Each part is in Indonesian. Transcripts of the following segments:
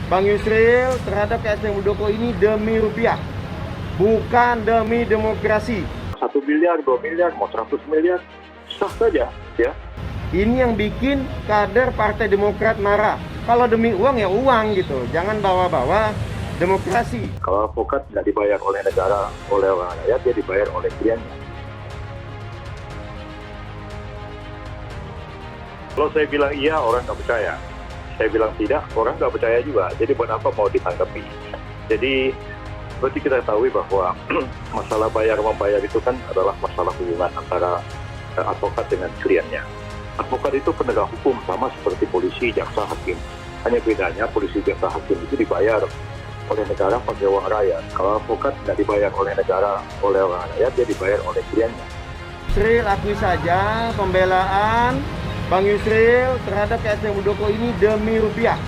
Bang Yusril terhadap KSP Muldoko ini demi rupiah, bukan demi demokrasi. 1 miliar, 2 miliar, mau 100 miliar, sah saja, ya. Ini yang bikin kader Partai Demokrat marah. Kalau demi uang ya uang gitu, jangan bawa-bawa demokrasi. Kalau advokat tidak dibayar oleh negara, oleh orang rakyat, dia dibayar oleh kliennya. Kalau saya bilang iya, orang nggak percaya. Saya bilang tidak, orang nggak percaya juga. Jadi buat apa mau ditanggapi? Jadi berarti kita ketahui bahwa masalah bayar-membayar itu kan adalah masalah hubungan antara advokat dengan kliennya. Advokat itu penegak hukum sama seperti polisi, jaksa, hakim. Hanya bedanya polisi, jaksa, hakim itu dibayar oleh negara pakai uang rakyat. Kalau advokat tidak dibayar oleh negara, oleh orang rakyat, dia dibayar oleh kliennya. Yusril akui saja pembelaan Bang Yusril terhadap KSP Muldoko ini demi rupiah,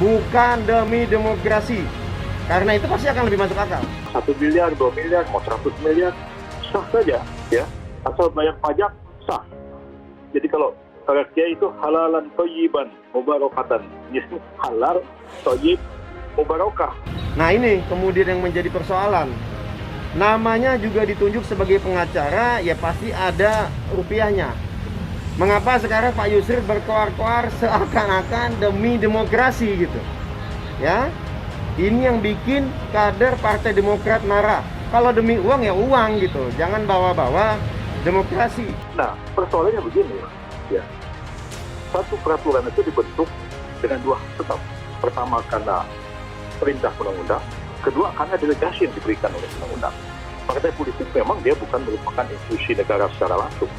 bukan demi demokrasi. Karena itu pasti akan lebih masuk akal. 1 miliar, 2 miliar, mau 100 miliar, sah saja, ya. Asal bayar pajak, sah. Jadi kalau kiai itu halalan thayyiban mubarakatan. Halal, thayyib, mubarakah. Nah ini kemudian yang menjadi persoalan. Namanya juga ditunjuk sebagai pengacara, ya pasti ada rupiahnya. Mengapa sekarang Pak Yusril berkoar-koar seakan-akan demi demokrasi gitu? Ya, ini yang bikin kader Partai Demokrat marah. Kalau demi uang ya uang gitu, jangan bawa-bawa demokrasi. Nah, persoalannya begini, ya. Satu peraturan itu dibentuk dengan dua sebab. Pertama karena perintah undang-undang, kedua karena delegasi yang diberikan oleh undang-undang. Partai politik memang dia bukan merupakan institusi negara secara langsung.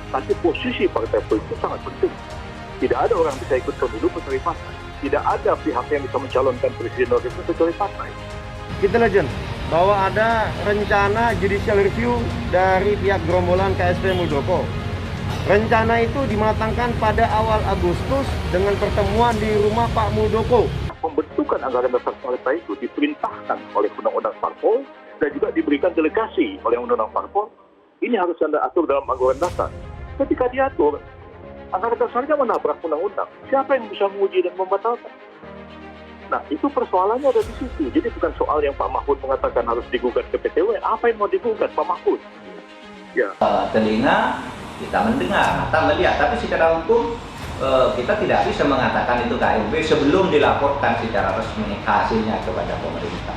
Tapi posisi partai politik sangat penting. Tidak ada orang bisa ikut pemilu kecuali partai. Tidak ada pihak yang bisa mencalonkan presiden wakil kecuali partai. Kita legend bahwa ada rencana judicial review dari pihak gerombolan KSP Muldoko. Rencana itu dimatangkan pada awal Agustus dengan pertemuan di rumah Pak Muldoko. Pembentukan anggaran dasar partai itu diperintahkan oleh undang-undang parpol dan juga diberikan delegasi oleh undang-undang parpol. Ini harus Anda atur dalam anggaran dasar. Ketika diatur, anggaran dasarnya menabrak undang-undang. Siapa yang bisa menguji dan membatalkan? Nah, itu persoalannya ada di situ. Jadi bukan soal yang Pak Mahfud mengatakan harus digugat ke PT UN. Apa yang mau digugat Pak Mahfud? Ya. Telinga kita mendengar, mata melihat, tapi secara hukum kita tidak bisa mengatakan itu KLB sebelum dilaporkan secara resmi hasilnya kepada pemerintah.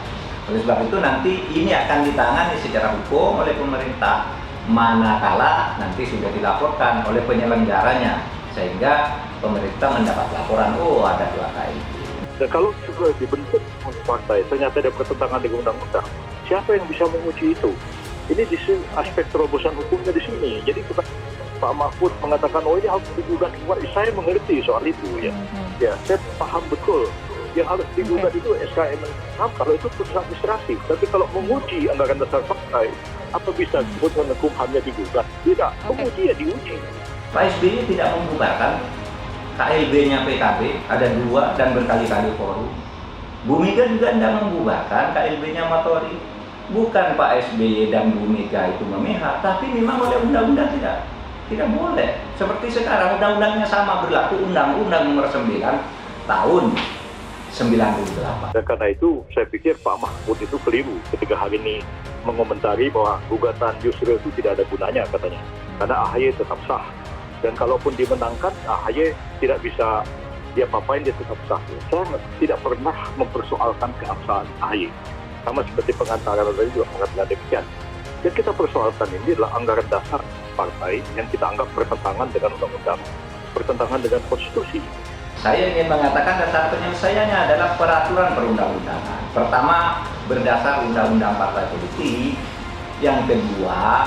Oleh sebab itu nanti ini akan ditangani secara hukum oleh pemerintah manakala nanti sudah dilaporkan oleh penyelenggaranya, sehingga pemerintah mendapat laporan, oh ada 2 KLB. Dan kalau sudah dibentuk partai ternyata ada pertentangan dengan undang-undang, siapa yang bisa menguji itu? Ini di aspek terobosan hukumnya di sini. Jadi Pak Mahfud mengatakan, oh ini harus digugat. Saya mengerti soal itu, ya. Ya, saya paham betul. Yang harus digugat itu SKM. Kalau itu putusan administrasi. Tapi kalau menguji anggaran dasar partai, apa bisa keputusan hukum hanya digugat? Tidak, menguji ya diuji. Pak SBY tidak membubarkan KLB-nya PKB, ada 2 dan berkali-kali forum. Bu Mega juga tidak membubarkan KLB-nya Matori. Bukan Pak SBY dan Bu Mega itu memihak, tapi memang oleh undang-undang tidak boleh. Seperti sekarang undang-undangnya sama berlaku, Undang-Undang Nomor 9 tahun 98. Dan karena itu saya pikir Pak Mahfud itu keliru ketika hari ini mengomentari bahwa gugatan Yusril itu tidak ada gunanya katanya. Karena AHY tetap sah. Dan kalaupun dimenangkan, AHY tidak bisa diapa-apain, dia tetap sah. Saya tidak pernah mempersoalkan keabsahan AHY. Sama seperti pengantaran tadi juga mengatakan demikian. Yang kita persoalkan ini adalah anggaran dasar partai yang kita anggap bertentangan dengan undang-undang, bertentangan dengan konstitusi. Saya ingin mengatakan dasar penyelesaiannya adalah peraturan perundang-undangan. Pertama, berdasar undang-undang partai politik. Yang kedua,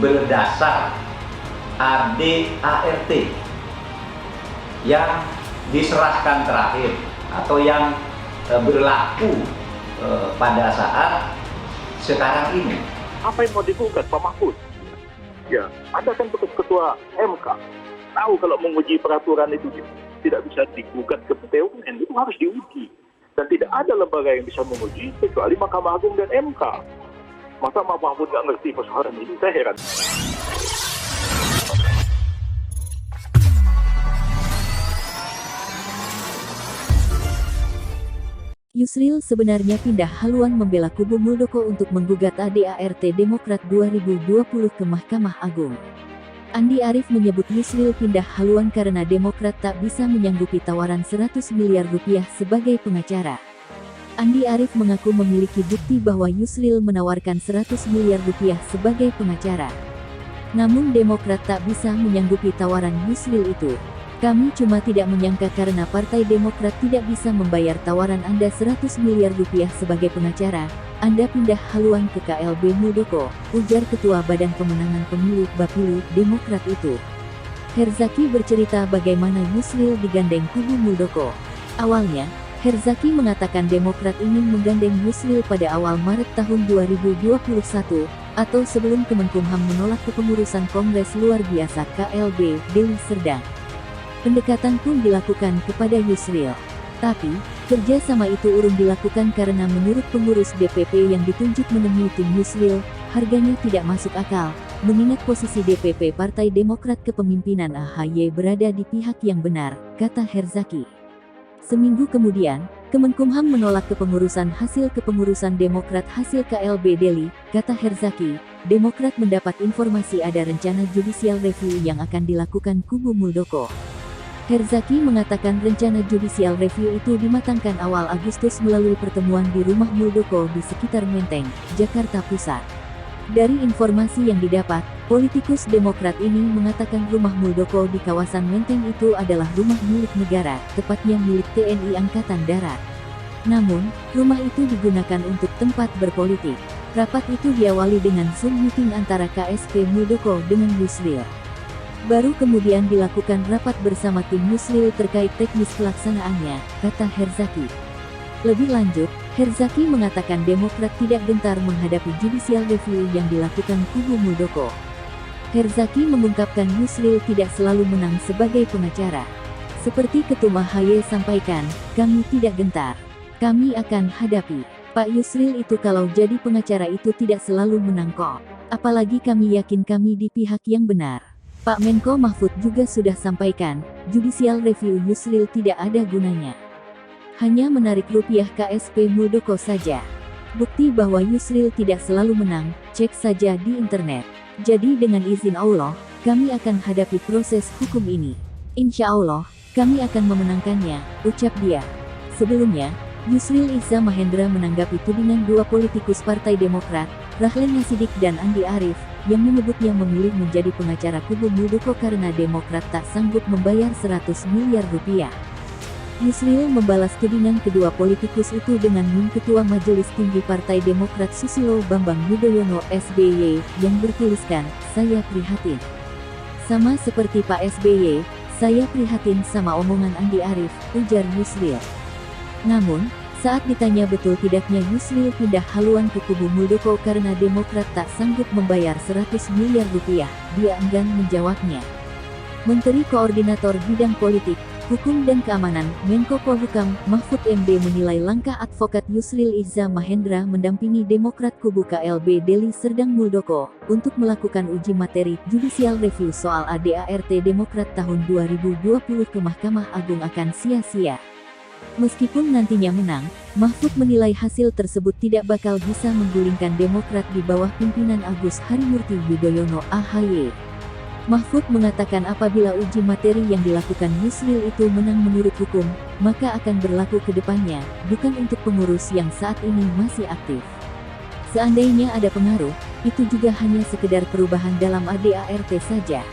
berdasar ADART yang diserahkan terakhir atau yang berlaku pada saat sekarang ini. Apa yang mau digugat Pak Mahfud? Ya, Anda kan bekas ketua MK. Tahu kalau menguji peraturan itu tidak bisa digugat ke PT UN, itu harus diuji. Dan tidak ada lembaga yang bisa menguji kecuali Mahkamah Agung dan MK. Masa Pak Mahfud nggak ngerti persoalan ini? Saya heran. Yusril sebenarnya pindah haluan membela kubu Muldoko untuk menggugat ADART Demokrat 2020 ke Mahkamah Agung. Andi Arief menyebut Yusril pindah haluan karena Demokrat tak bisa menyanggupi tawaran 100 miliar rupiah sebagai pengacara. Andi Arief mengaku memiliki bukti bahwa Yusril menawarkan 100 miliar rupiah sebagai pengacara. Namun Demokrat tak bisa menyanggupi tawaran Yusril itu. Kami cuma tidak menyangka karena Partai Demokrat tidak bisa membayar tawaran Anda 100 miliar rupiah sebagai pengacara, Anda pindah haluan ke KLB Muldoko, ujar Ketua Badan Pemenangan Pemilu Bapilu Demokrat itu. Herzaki bercerita bagaimana Yusril digandeng kubu Muldoko. Awalnya, Herzaki mengatakan Demokrat ingin menggandeng Yusril pada awal Maret tahun 2021, atau sebelum Kemenkumham menolak kepengurusan Kongres Luar Biasa KLB Deli Serdang. Pendekatan pun dilakukan kepada Yusril. Tapi, kerjasama itu urung dilakukan karena menurut pengurus DPP yang ditunjuk menemui tim Yusril, harganya tidak masuk akal, mengingat posisi DPP Partai Demokrat kepemimpinan AHY berada di pihak yang benar, kata Herzaki. Seminggu kemudian, Kemenkumham menolak kepengurusan hasil kepengurusan Demokrat hasil KLB Deli, kata Herzaki. Demokrat mendapat informasi ada rencana judicial review yang akan dilakukan kubu Muldoko. Herzaki mengatakan rencana judicial review itu dimatangkan awal Agustus melalui pertemuan di rumah Muldoko di sekitar Menteng, Jakarta Pusat. Dari informasi yang didapat, politikus Demokrat ini mengatakan rumah Muldoko di kawasan Menteng itu adalah rumah milik negara, tepatnya milik TNI Angkatan Darat. Namun, rumah itu digunakan untuk tempat berpolitik. Rapat itu diawali dengan Zoom meeting antara KSP Muldoko dengan Yusril. Baru kemudian dilakukan rapat bersama tim Yusril terkait teknis pelaksanaannya, kata Herzaki. Lebih lanjut, Herzaki mengatakan Demokrat tidak gentar menghadapi judicial review yang dilakukan kubu Muldoko. Herzaki mengungkapkan Yusril tidak selalu menang sebagai pengacara. Seperti Ketum AHY sampaikan, kami tidak gentar. Kami akan hadapi. Pak Yusril itu kalau jadi pengacara itu tidak selalu menang kok. Apalagi kami yakin kami di pihak yang benar. Pak Menko Mahfud juga sudah sampaikan, judicial review Yusril tidak ada gunanya. Hanya menarik rupiah KSP Muldoko saja. Bukti bahwa Yusril tidak selalu menang, cek saja di internet. Jadi dengan izin Allah, kami akan hadapi proses hukum ini. Insya Allah, kami akan memenangkannya, ucap dia. Sebelumnya, Yusril Iza Mahendra menanggapi tudingan dua politikus Partai Demokrat, Rahlan Nasidik dan Andi Arief, yang menyebutnya memilih menjadi pengacara kubu Muldoko karena Demokrat tak sanggup membayar 100 miliar rupiah. Yusril membalas tudingan kedua politikus itu dengan meme Ketua Majelis Tinggi Partai Demokrat Susilo Bambang Yudhoyono SBY, yang bertuliskan, saya prihatin. Sama seperti Pak SBY, saya prihatin sama omongan Andi Arief, ujar Yusril. Namun, saat ditanya betul tidaknya Yusril pindah haluan ke kubu Muldoko karena Demokrat tak sanggup membayar 100 miliar rupiah, dia enggan menjawabnya. Menteri Koordinator Bidang Politik, Hukum dan Keamanan, Menko Polhukam, Mahfud MD menilai langkah advokat Yusril Iza Mahendra mendampingi Demokrat kubu KLB Deli Serdang Muldoko, untuk melakukan uji materi judicial review soal ADART Demokrat tahun 2020 ke Mahkamah Agung akan sia-sia. Meskipun nantinya menang, Mahfud menilai hasil tersebut tidak bakal bisa menggulingkan Demokrat di bawah pimpinan Agus Harimurti Yudhoyono AHY. Mahfud mengatakan apabila uji materi yang dilakukan Yusril itu menang menurut hukum, maka akan berlaku ke depannya, bukan untuk pengurus yang saat ini masih aktif. Seandainya ada pengaruh, itu juga hanya sekedar perubahan dalam ADART saja.